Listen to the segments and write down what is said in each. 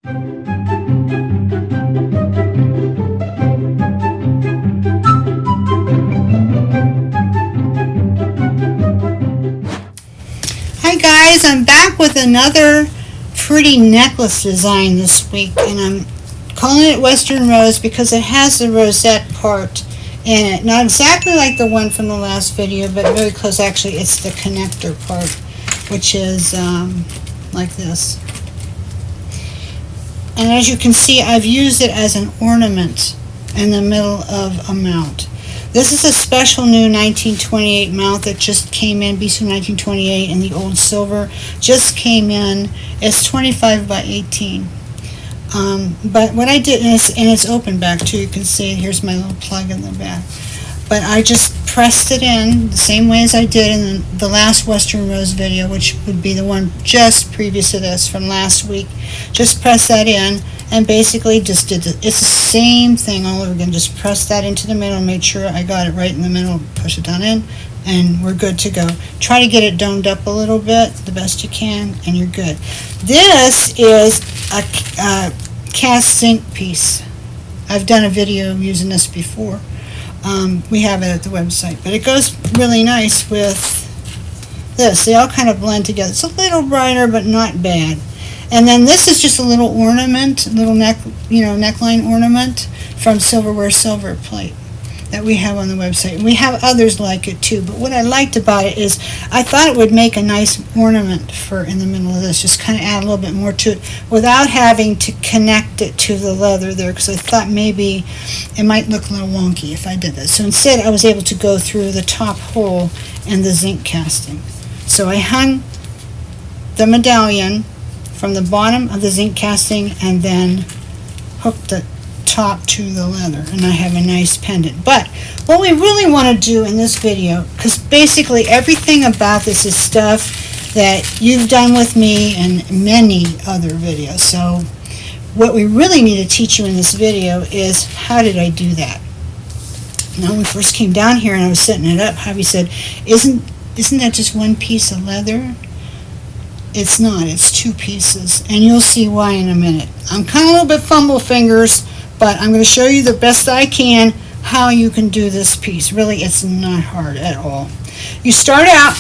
Hi guys, I'm back with another pretty necklace design this week, and I'm calling it Western Rose because it has the rosette part in it. Not exactly like the one from the last video, but very close. Actually, it's the connector part, which is like this. And as you can see, I've used it as an ornament in the middle of a mount. This is a special new 1928 mount that just came in, BC 1928, and the old silver just came in. It's 25 by 18. But what I did, and it's open back too, you can see, here's my little plug in the back. But I just pressed it in the same way as I did in the last Western Rose video, which would be the one just previous to this from last week. Just press that in and basically just did it's the same thing all over again. Just press that into the middle, made sure I got it right in the middle, push it down in, and we're good to go. Try to get it domed up a little bit, the best you can, and you're good. This is a cast zinc piece. I've done a video using this before. We have it at the website, but it goes really nice with this. They all kind of blend together. It's a little brighter, but not bad. And then this is just a little ornament, little neckline ornament from Silverware Silver Plate that we have on the website. We have others like it too, but what I liked about it is I thought it would make a nice ornament for in the middle of this, just kind of add a little bit more to it without having to connect it to the leather there, because I thought maybe it might look a little wonky if I did this. So instead I was able to go through the top hole in the zinc casting. So I hung the medallion from the bottom of the zinc casting and then hooked the top to the leather, and I have a nice pendant. But what we really want to do in this video, because basically everything about this is stuff that you've done with me and many other videos, so what we really need to teach you in this video is how did I do that. Now when we first came down here and I was setting it up, Javi said, isn't that just one piece of leather? It's not, it's two pieces, and you'll see why in a minute. I'm kind of a little bit fumble fingers, but I'm going to show you the best I can how you can do this piece. Really, it's not hard at all. You start out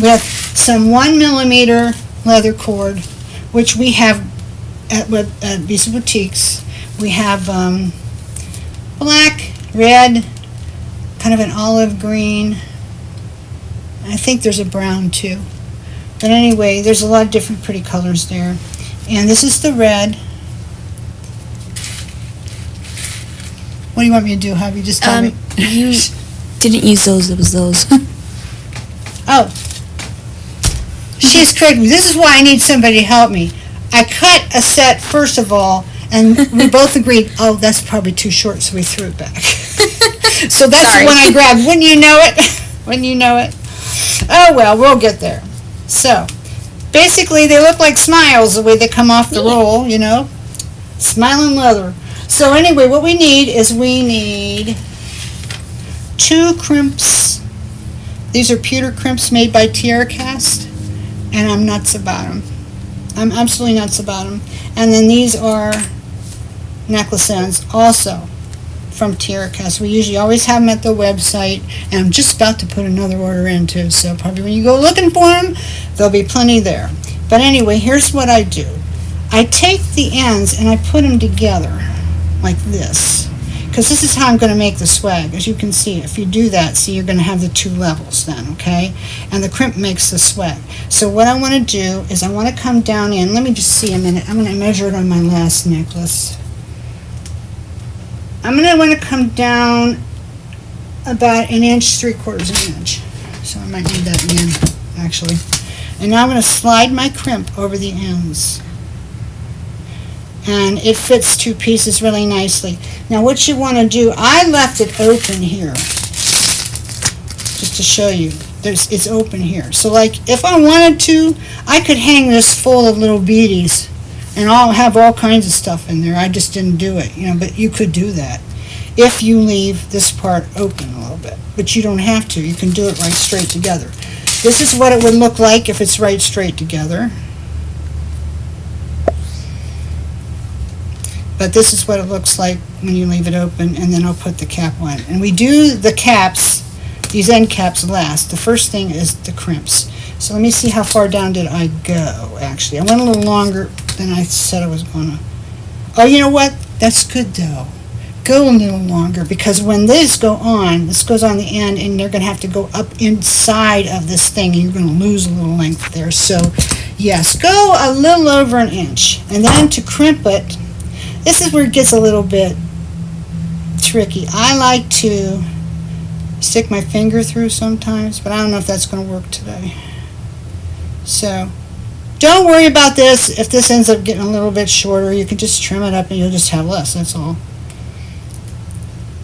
with some 1mm leather cord, which we have at BC Boutiques. We have black, red, kind of an olive green. I think there's a brown too. But anyway, there's a lot of different pretty colors there. And this is the red. What do you want me to do, Javi? Just tell me. You didn't use those, it was those. Oh. She's tricked me. This is why I need somebody to help me. I cut a set first of all, and we both agreed, oh, that's probably too short, so we threw it back. So that's the one I grabbed. Wouldn't you know it? Wouldn't you know it? Oh, well, we'll get there. So, basically, they look like smiles the way they come off the roll, you know. Smiling leather. So anyway, what we need is we need 2 crimps. These are pewter crimps made by Tierra Cast, and I'm nuts about them. I'm absolutely nuts about them. And then these are necklace ends, also from Tierra Cast. We usually always have them at the website, and I'm just about to put another order in too, so probably when you go looking for them, there'll be plenty there. But anyway, here's what I do. I take the ends and I put them together like this, because this is how I'm going to make the swag. As you can see, if you do that, see, you're going to have the 2 levels then, okay? And the crimp makes the swag. So what I want to do is I want to come down in, let me just see a minute, I'm going to measure it on my last necklace. I'm going to want to come down about 1 inch, 3/4 inch. So I might need that again, actually. And now I'm going to slide my crimp over the ends. And it fits 2 pieces really nicely. Now what you want to do, I left it open here, just to show you. It's open here. So like if I wanted to, I could hang this full of little beads and I'll have all kinds of stuff in there. I just didn't do it, you know, but you could do that if you leave this part open a little bit. But you don't have to. You can do it right straight together. This is what it would look like if it's right straight together. But this is what it looks like when you leave it open, and then I'll put the cap on. And we do the caps, these end caps last. The first thing is the crimps. So let me see how far down did I go, actually. I went a little longer than I said I was going to. Oh, you know what? That's good, though. Go a little longer, because when this goes on the end, and they're going to have to go up inside of this thing, and you're going to lose a little length there. So, yes, go a little over an inch. And then to crimp it, this is where it gets a little bit tricky. I like to stick my finger through sometimes, but I don't know if that's going to work today. So, don't worry about this. If this ends up getting a little bit shorter, you can just trim it up and you'll just have less, that's all.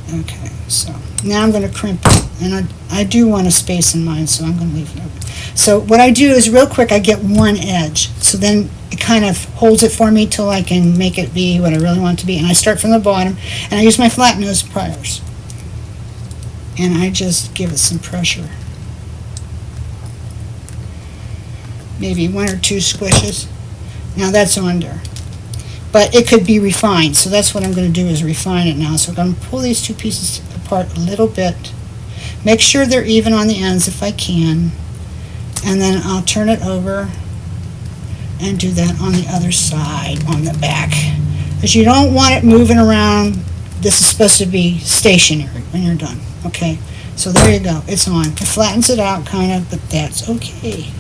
Okay, so now I'm going to crimp it, and I do want a space in mind, so I'm going to leave it open. So what I do is real quick, I get one edge, so then it kind of holds it for me till I can make it be what I really want it to be, and I start from the bottom, and I use my flat nose pliers, and I just give it some pressure. Maybe 1 or 2 squishes. Now that's under. But it could be refined, so that's what I'm going to do is refine it now. So I'm going to pull these 2 pieces apart a little bit. Make sure they're even on the ends if I can. And then I'll turn it over and do that on the other side, on the back. Because you don't want it moving around. This is supposed to be stationary when you're done. Okay, so there you go. It's on. It flattens it out kind of, but that's okay.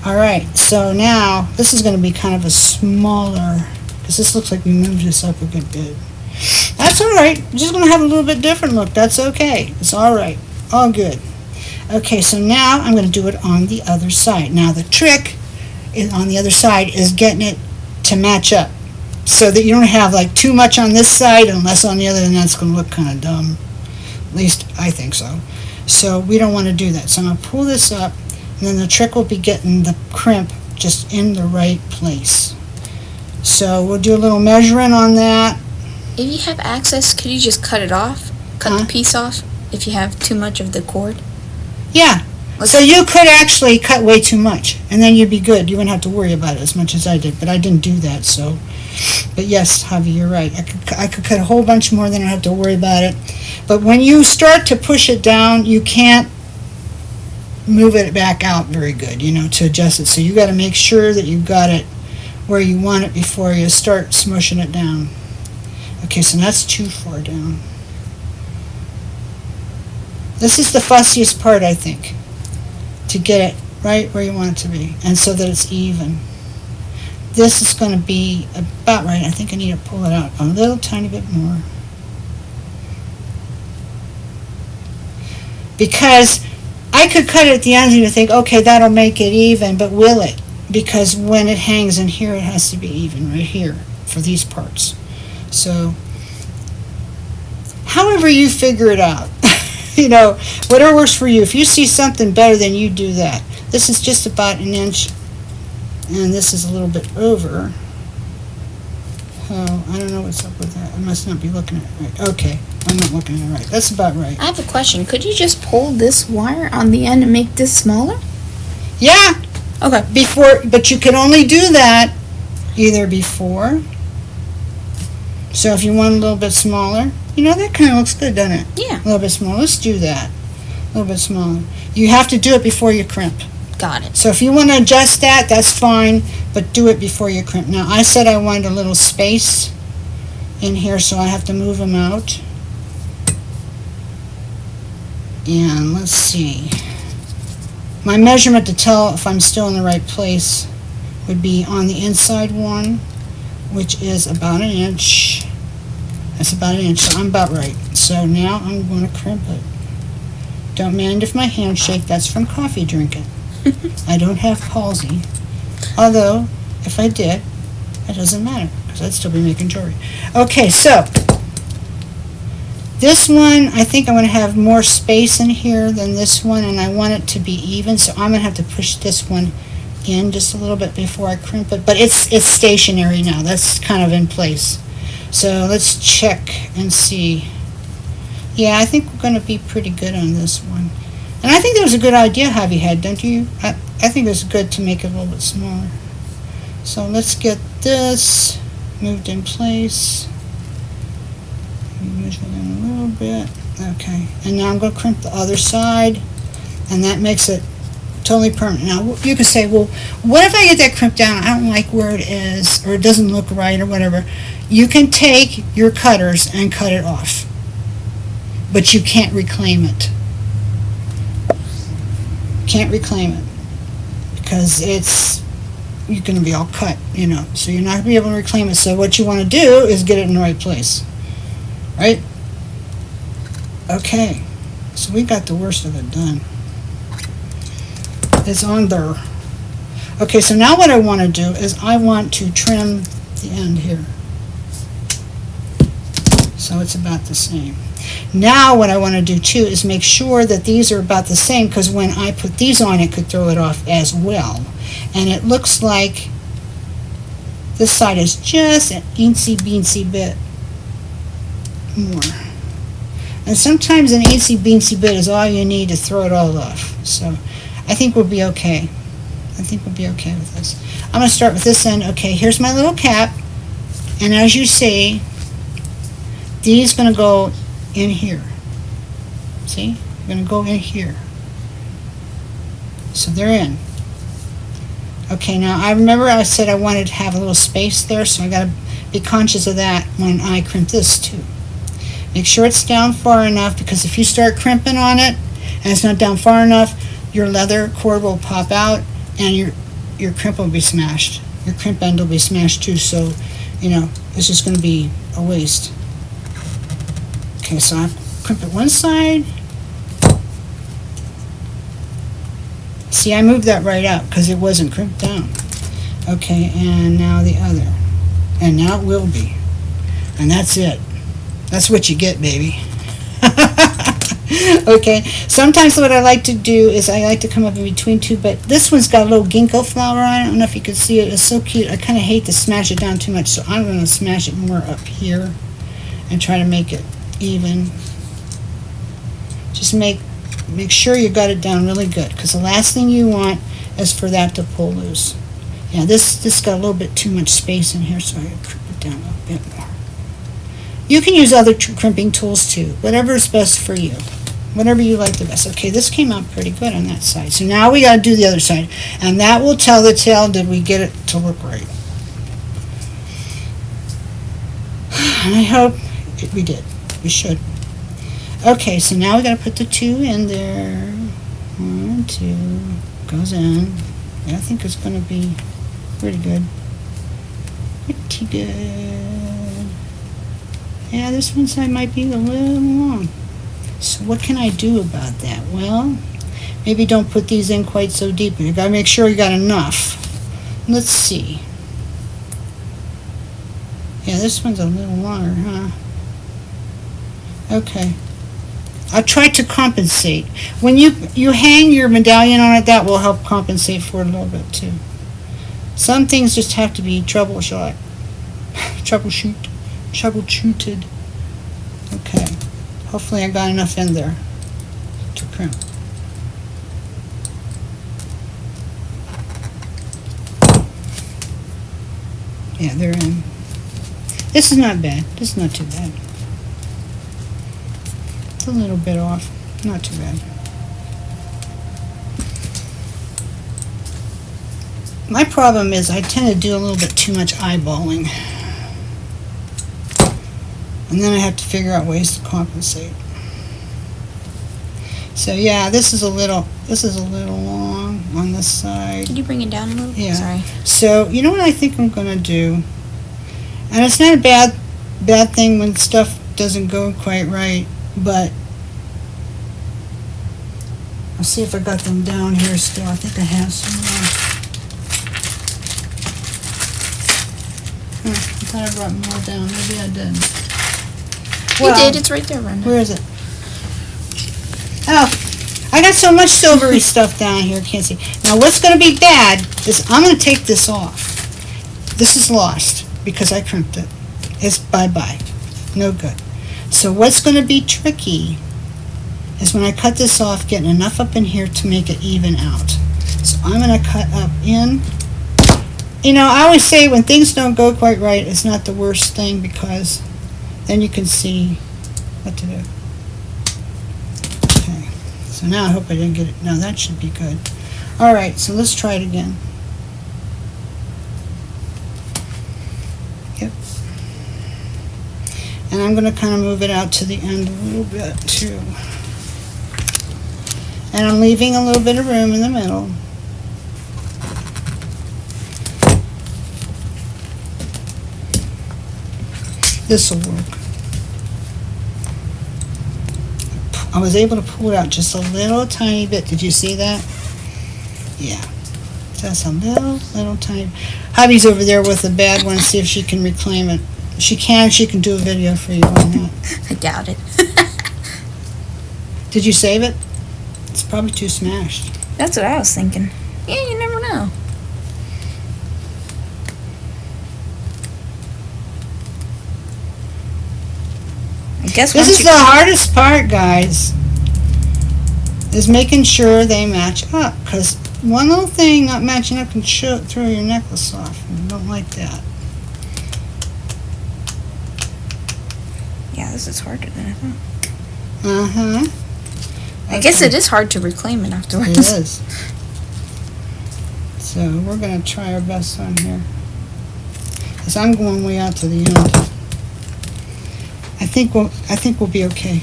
Alright, so now this is going to be kind of a smaller, because this looks like we moved this up a good bit. That's alright. We're just going to have a little bit different look. That's okay. It's alright. All good. Okay, so now I'm going to do it on the other side. Now the trick is on the other side is getting it to match up so that you don't have like too much on this side and less on the other, and that's going to look kind of dumb. At least I think so. So we don't want to do that. So I'm going to pull this up, and then the trick will be getting the crimp just in the right place. So we'll do a little measuring on that. If you have access, could you just cut it off? Cut the piece off if you have too much of the cord? Yeah. So you could actually cut way too much, and then you'd be good. You wouldn't have to worry about it as much as I did, but I didn't do that. So, but yes, Javi, you're right. I could cut a whole bunch more than I have to worry about it. But when you start to push it down, you can't move it back out very good, to adjust it. So you got to make sure that you've got it where you want it before you start smushing it down. Okay, so that's too far down. This is the fussiest part, I think, to get it right where you want it to be, and so that it's even. This is going to be about right. I think I need to pull it out a little tiny bit more. Because I could cut it at the ends and you think, okay, that'll make it even, but will it? Because when it hangs in here, it has to be even right here for these parts. So, however you figure it out, whatever works for you. If you see something better, then you do that. This is just about an inch, and this is a little bit over. Oh, I don't know what's up with that. I must not be looking at it right. Okay, I'm not looking at it right. That's about right. I have a question. Could you just pull this wire on the end and make this smaller? Yeah. Okay. But you can only do that either before. So if you want a little bit smaller, that kind of looks good, doesn't it? Yeah. A little bit smaller. Let's do that. A little bit smaller. You have to do it before you crimp. Got it. So if you want to adjust that, that's fine, but do it before you crimp. Now, I said I wanted a little space in here, so I have to move them out. And let's see. My measurement to tell if I'm still in the right place would be on the inside one, which is about an inch. That's about an inch, so I'm about right. So now I'm going to crimp it. Don't mind if my hands shake, that's from coffee drinking. I don't have palsy. Although, if I did, it doesn't matter, because I'd still be making jewelry. Okay, so, this one, I think I'm going to have more space in here than this one, and I want it to be even, so I'm going to have to push this one in just a little bit before I crimp it. But it's stationary now. That's kind of in place. So let's check and see. Yeah, I think we're going to be pretty good on this one. And I think that was a good idea Javi had, don't you? I think it was good to make it a little bit smaller. So let's get this moved in place. Use it in a little bit. Okay, and now I'm going to crimp the other side, and that makes it totally permanent. Now you can say, well, what if I get that crimped down? I don't like where it is, or it doesn't look right, or whatever. You can take your cutters and cut it off, but you can't reclaim it. Can't reclaim it because you're going to be all cut, so you're not going to be able to reclaim it. So what you want to do is get it in the right place, right? Okay, so we got the worst of it done. It's on there. Okay, so now what I want to do is I want to trim the end here, so it's about the same. Now what I want to do too is make sure that these are about the same, because when I put these on, it could throw it off as well. And it looks like this side is just an eensy-beensy bit more. And sometimes an eensy-beensy bit is all you need to throw it all off. So I think we'll be okay. I think we'll be okay with this. I'm going to start with this end. Okay, here's my little cap. And as you see, these are going to go in here. See? They're going to go in here. So they're in. Okay, now I remember I said I wanted to have a little space there, so I got to be conscious of that when I crimp this too. Make sure it's down far enough, because if you start crimping on it and it's not down far enough, your leather cord will pop out and your crimp will be smashed. Your crimp end will be smashed too, so it's just going to be a waste. Okay, so I crimp it one side. See, I moved that right out because it wasn't crimped down. Okay, and now the other. And now it will be. And that's it. That's what you get, baby. Okay, sometimes what I like to do is I like to come up in between two, but this one's got a little ginkgo flower on it. I don't know if you can see it. It's so cute. I kind of hate to smash it down too much, so I'm going to smash it more up here and try to make it even. Just make sure you got it down really good, because the last thing you want is for that to pull loose. Yeah, this got a little bit too much space in here, so I gotta crimp it down a bit more. You can use other crimping tools too, whatever is best for you, whatever you like the best. Okay, this came out pretty good on that side, so now we got to do the other side, and that will tell the tale, did we get it to look right? And I hope we did. We should. Okay, so now we got to put the two in there. 1, 2, goes in. Yeah, I think it's going to be pretty good. Pretty good. Yeah, this one side might be a little long. So what can I do about that? Well, maybe don't put these in quite so deep. You got to make sure you got enough. Let's see. Yeah, this one's a little longer, huh? Okay. I tried to compensate. When you hang your medallion on it, that will help compensate for it a little bit too. Some things just have to be troubleshooted. Okay. Hopefully I got enough in there to crimp. Yeah, they're in. This is not bad. This is not too bad. A little bit off, not too bad. My problem is I tend to do a little bit too much eyeballing, and then I have to figure out ways to compensate. So yeah, this is a little long on this side. Could you bring it down a little? Yeah. Sorry. So you know what I think I'm gonna do, and it's not a bad thing when stuff doesn't go quite right. But I'll see if I got them down here still. I think I have some more. I thought I brought more down. Maybe I did. You did. It's right there, Brenda. Where is it? Oh, I got so much silvery stuff down here. Can't see. Now what's going to be bad is I'm going to take this off. This is lost because I crimped it. It's bye-bye. No good. So what's going to be tricky is when I cut this off, getting enough up in here to make it even out. So I'm going to cut up in. I always say when things don't go quite right, it's not the worst thing, because then you can see what to do. Okay, so now I hope I didn't get it. No, that should be good. All right, so let's try it again. Yep. And I'm going to kind of move it out to the end a little bit too. And I'm leaving a little bit of room in the middle. This will work. I was able to pull it out just a little tiny bit. Did you see that? Yeah. Just a little tiny. Hubby's over there with the bad one. See if she can reclaim it. If she can do a video for you on that. I doubt it. Did you save it? It's probably too smashed. That's what I was thinking. Yeah, you never know. I guess this is the hardest part, guys, is making sure they match up, because one little thing not matching up can throw your necklace off, and I don't like that. Yeah, this is harder than I thought. Uh-huh. I guess it is hard to reclaim it afterwards. It is. So we're going to try our best on here, because I'm going way out to the end. I think we'll be okay.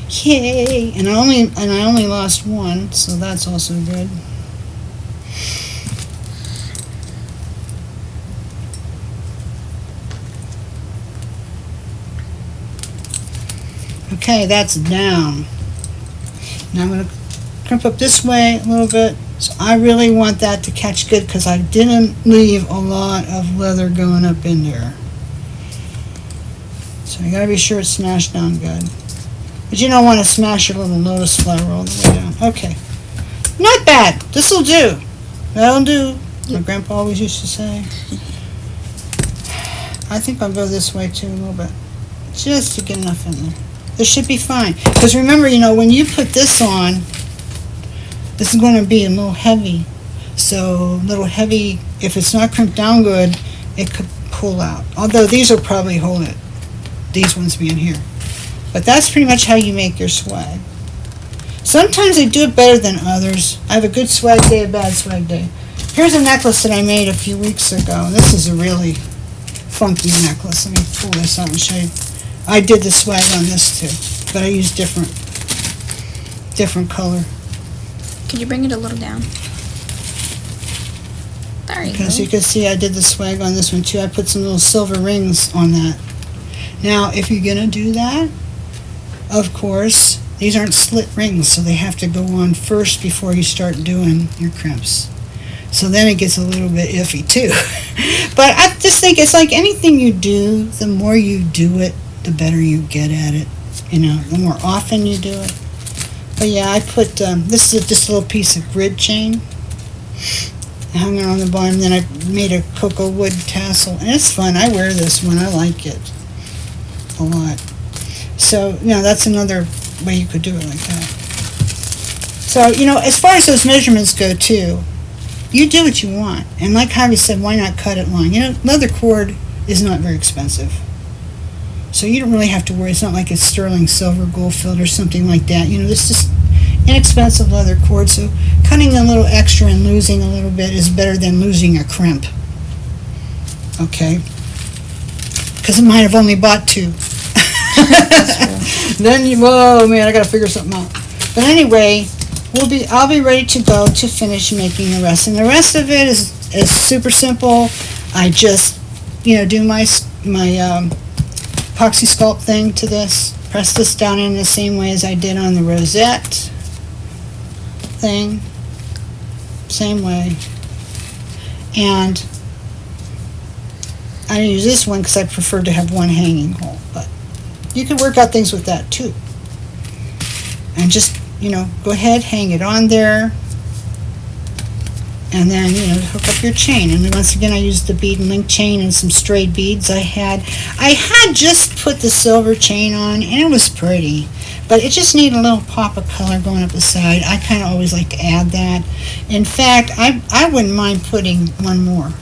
Yay! And I only lost one, so that's also good. Okay, that's down. Now I'm going to crimp up this way a little bit. So I really want that to catch good, because I didn't leave a lot of leather going up in there. So you gotta be sure it's smashed down good. But you don't want to smash your little lotus flower all the way down. Okay. Not bad. This'll do. That'll do. My grandpa always used to say. I think I'll go this way too a little bit. Just to get enough in there. This should be fine. Because remember, when you put this on, this is going to be a little heavy. So a little heavy, if it's not crimped down good, it could pull out. Although these will probably hold it. These ones being here. But that's pretty much how you make your swag. Sometimes they do it better than others. I have a good swag day, a bad swag day. Here's a necklace that I made a few weeks ago. This is a really funky necklace. Let me pull this out and show you. I did the swag on this too, but I used different color. Could you bring it a little down? There you go. Because you can see I did the swag on this one too. I put some little silver rings on that. Now, if you're going to do that, of course, these aren't slit rings, so they have to go on first before you start doing your crimps. So then it gets a little bit iffy too. But I just think it's like anything you do, the more you do it, the better you get at it. The more often you do it. But yeah, I put, this is just a little piece of grid chain. I hung it on the bottom, then I made a cocoa wood tassel. And it's fun. I wear this one. I like it a lot. So, that's another way you could do it like that. So, as far as those measurements go too, you do what you want. And like Javi said, why not cut it long? Leather cord is not very expensive. So you don't really have to worry. It's not like it's sterling silver, gold filled or something like that. This is inexpensive leather cord. So cutting a little extra and losing a little bit is better than losing a crimp. Okay? Because I might have only bought two. Then whoa, man, I gotta figure something out. But anyway, I'll be ready to go to finish making the rest. And the rest of it is super simple. I just, do my epoxy sculpt thing to this. Press this down in the same way as I did on the Rosette thing. Same way. And I use this one because I prefer to have one hanging hole, but you can work out things with that too. And just, go ahead, hang it on there, and then, hook up your chain. And then once again, I used the bead and link chain and some straight beads I had. I had just put the silver chain on, and it was pretty, but it just needed a little pop of color going up the side. I kind of always like to add that. In fact, I wouldn't mind putting one more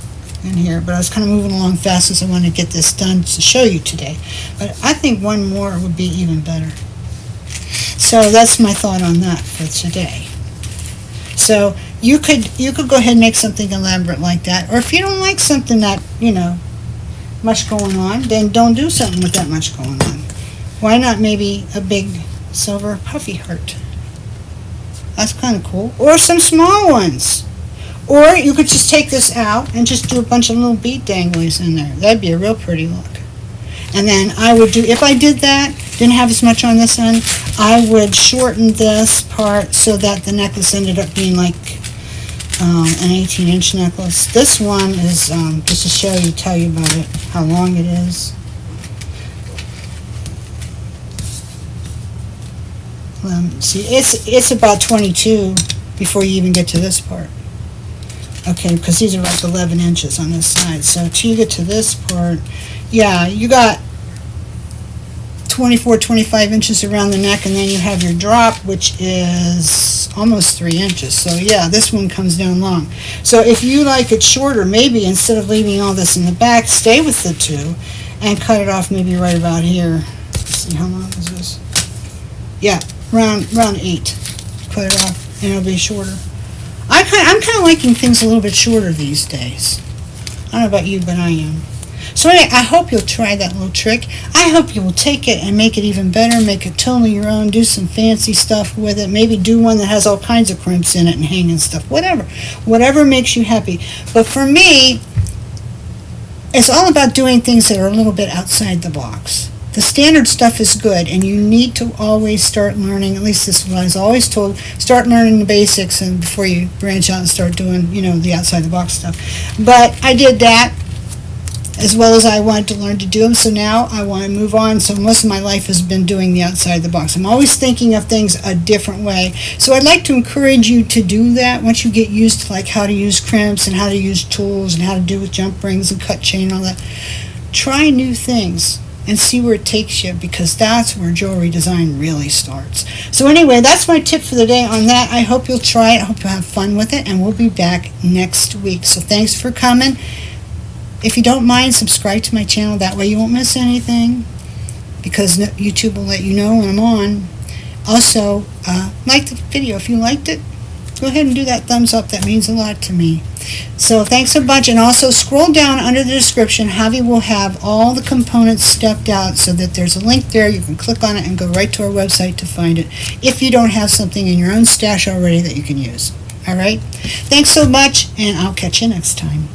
in here, but I was kind of moving along fast because I wanted to get this done to show you today. But I think one more would be even better. So that's my thought on that for today. So you could go ahead and make something elaborate like that, or if you don't like something that, much going on, then don't do something with that much going on. Why not maybe a big silver puffy heart? That's kind of cool. Or some small ones. Or you could just take this out and just do a bunch of little bead danglies in there. That'd be a real pretty look. And then I would do, if I did that, didn't have as much on this end, I would shorten this part so that the necklace ended up being like an 18-inch necklace. This one is just to tell you about it, how long it is. See, it's about 22 before you even get to this part. Okay, because these are like 11 inches on this side. So till you get to this part, yeah, you got 24, 25 inches around the neck, and then you have your drop, which is almost 3 inches. So yeah, this one comes down long. So if you like it shorter, maybe instead of leaving all this in the back, stay with the 2 and cut it off maybe right about here. Let's see, how long is this? Yeah, around 8. Cut it off, and it'll be shorter. I'm kind of liking things a little bit shorter these days. I don't know about you, but I am. So anyway, I hope you'll try that little trick. I hope you will take it and make it even better, make it totally your own, do some fancy stuff with it, maybe do one that has all kinds of crimps in it and hanging stuff, whatever makes you happy. But for me, it's all about doing things that are a little bit outside the box. The standard stuff is good, and you need to always start learning, at least this is what I was always told, start learning the basics and before you branch out and start doing, the outside the box stuff. But I did that as well as I wanted to learn to do them, so now I want to move on. So most of my life has been doing the outside the box. I'm always thinking of things a different way. So I'd like to encourage you to do that once you get used to like how to use crimps and how to use tools and how to do with jump rings and cut chain and all that. Try new things and see where it takes you, because that's where jewelry design really starts. So anyway, that's my tip for the day on that. I hope you'll try it. I hope you'll have fun with it, and we'll be back next week. So thanks for coming. If you don't mind, subscribe to my channel. That way you won't miss anything, because YouTube will let you know when I'm on. Also, like the video. If you liked it, go ahead and do that thumbs up. That means a lot to me. So thanks a bunch, and also scroll down under the description. Javi will have all the components stepped out so that there's a link there. You can click on it and go right to our website to find it if you don't have something in your own stash already that you can use. All right? Thanks so much, and I'll catch you next time.